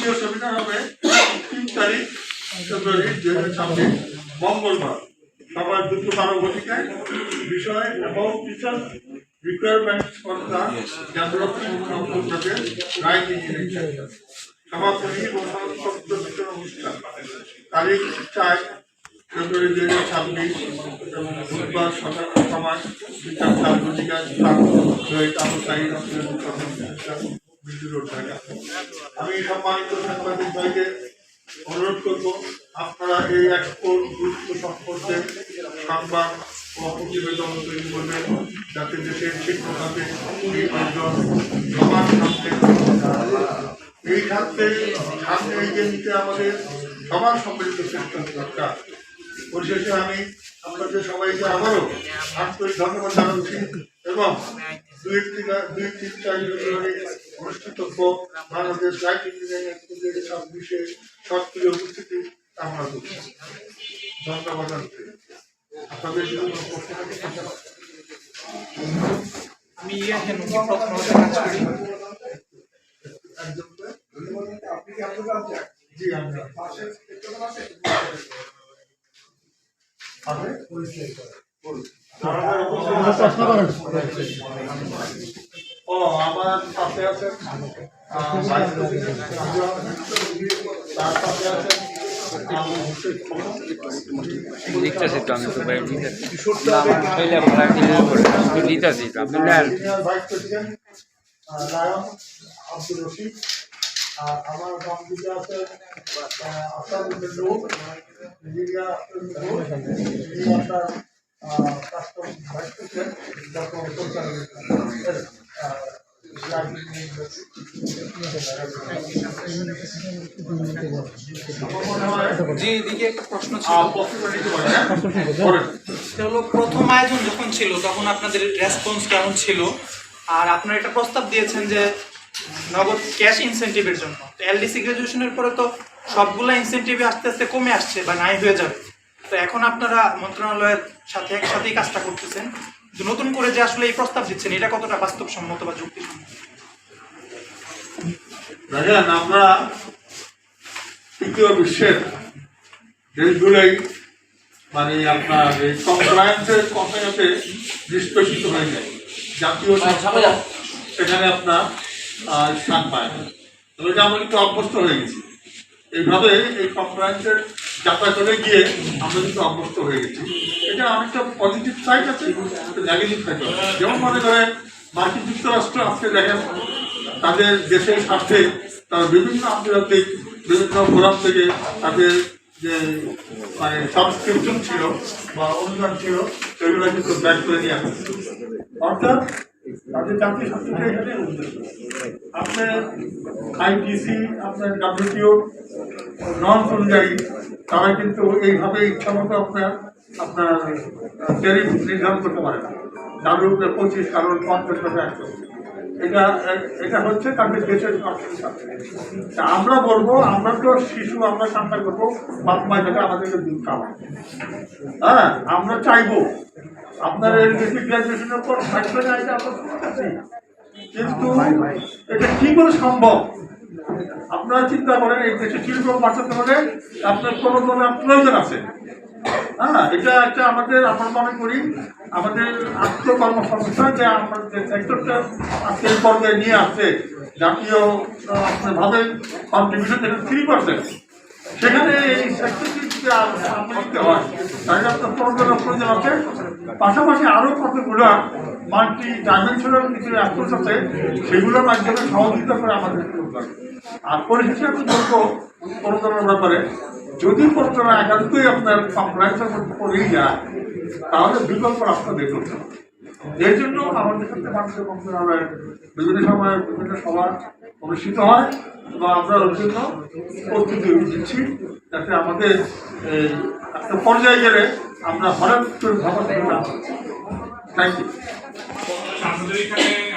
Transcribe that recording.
দ্বিতীয় সেমিনার হবে 3 তারিখ ফেব্রুয়ারি 2026 মঙ্গলবার সবার 2:12 বিষয় এবং teacher requirements for the development of project right engineering sector সমাপনী ও সংক্ষিপ্ত বিতরণ অনুষ্ঠান তারিখ 4 ফেব্রুয়ারি 2026 বুধবার সকাল সময় বিকাল 4 আমি সম্মানিত সাংবাদিক ভাইকে অনুরোধ করব আপনারা এই এক্সপোর গুরুত্ব সম্পর্কে সংবাদ ও প্রতিবেদন তৈরি করবেন যাতে দেশের শিক্ষকদের এই অর্জন সমান এই খাতে সামনে এগিয়ে নিতে আমাদের সবার সম্মিলিত চেষ্টা দরকার। পরিশেষে আমি আপনাদের সবাইকে আবারও আন্তরিক ধন্যবাদ জানাচ্ছি এবং 2-3-4 ফেব্রুয়ারি অনুষ্ঠিতব্য বাংলাদেশ রাইট ইঞ্জিনিয়ারিং বিষয়ে সক্রিয় উপস্থিতি কামনা করছি। ধন্যবাদ জানাচ্ছি। আপনাদের যদি কোনো প্রশ্ন থাকে আমি প্রশ্ন কাজ করি। জি আমরা ও আমার সাথে আছে তার সাথে আছে লিখতেছি তো আমি তো ভাই লিখতেছি তো আপনি vice president lion Abdul Rashid আমার বামদিকে আছে আসাদুদ্দিন নূর ইঞ্জিনিয়ার আপনার কাস্টম ভাইস প্রেসিডেন্ট ডক্টর জি এদিকে একটা প্রশ্ন ছিল। প্রথম আয়োজন যখন ছিল তখন আপনাদের রেসপন্স কেমন ছিল, আর আপনারা একটা প্রস্তাব দিয়েছেন যে নগদ ক্যাশ ইনসেন্টিভের জন্য। এলডিসি গ্রাজুয়েশনের পরে তো সবগুলো ইনসেন্টিভ আস্তে আস্তে কমে আসছে বা নাই হয়ে যাবে, তো এখন আপনারা মন্ত্রণালয়ের সাথে একসাথেই কাজটা করতেছেন, নতুন করে যে আসলে এই প্রস্তাব দিচ্ছেন এটা কতটা বাস্তবসম্মত বা যুক্তিসম্মত? দেখেন আমরা তৃতীয় বিশ্বের দেশগুলোই মানে আপনার এই কমপ্লায়েন্সের কথাতে নিষ্পেষিত হয়ে যায়, জাতীয় সেখানে আপনার স্থান পায় না। তবে এটা আমরা কিন্তু অভ্যস্ত হয়ে গেছি এইভাবে এই কমপ্লায়েন্সের যাতায়াতে গিয়ে আমরা কিন্তু অভ্যস্ত হয়ে গেছি। এটা অনেকটা পজিটিভ সাইড আছে, একটা নেগেটিভ সাইড আছে। যেমন মনে করেন মার্কিন যুক্তরাষ্ট্র আজকে দেখেন তাদের দেশের স্বার্থে তারা বিভিন্ন আন্তর্জাতিক বিভিন্ন ফোরাম থেকে তাদের যে মানে সাবস্ক্রিপশন ছিল বা অনুদান ছিল সেগুলো কিন্তু ব্যাক করে নিয়ে আসছে। অর্থাৎ তাদের জাতীয় স্বার্থটা এখানে উদ্দেশ্য। আপনার আইটিসি আপনার ডাব্লিউটিও নর্মস অনুযায়ী তারা কিন্তু এইভাবে ইচ্ছা মতো আপনার ট্যারিফ নির্ধারণ করতে পারে না। ডাব্লিউটিও 25 কারণ 50% এটা হচ্ছে তাদের দেশের স্বার্থে। আমরা বলবো আমরা তো শিশু, আমরা চিন্তা করবো বাপ মায়ের যাতে আমাদেরকে দুধ খাওয়ায়। হ্যাঁ, আমরা চাইবো আপনার এলডিসি গ্রাজুয়েশনের পর থাকবে না, এটা আমরা আছি, কিন্তু এটা কি করে সম্ভব? আপনারা চিন্তা করেন এই দেশে শিল্প বাঁচাতে হলে আপনার কোনো প্রয়োজন আছে। হ্যাঁ, এটা একটা আমাদের আমরা মনে করি আমাদের আত্মকর্মসংস্থান যে আমাদের সেক্টরটা আজকে এই পর্যায়ে নিয়ে আসছে জাতীয় ভাবে কন্ট্রিবিউশন যেটা 3%, সেখানে এই সেক্টরটি দিতে হয় তাহলে আপনার প্রয়োজন আছে। পাশাপাশি আরও কতগুলো মাল্টি ডাইমেনশনাল কিছু অ্যাপ্রোচ আছে, সেগুলোর মাধ্যমে সহযোগিতা করে আমাদের আর পরিশেষে আমি বলবো প্রযোজনার ব্যাপারে যদি প্রযোজনা একান্তই আপনার কমপ্লায়েন্সের মধ্যে পড়েই যায় তাহলে বিকল্প রাস্তা বের করতে হবে। এর জন্য আমাদের সাথে মানুষের মন্ত্রণালয়ের বিভিন্ন সময় বিভিন্ন সভা অনুষ্ঠিত হয় এবং আমরা ওর জন্য প্রস্তুতি দিচ্ছি যাতে আমাদের একটা পর্যায়ে গেলে আমরা হঠাৎ করে ভাবা থ্যাংক ইউ।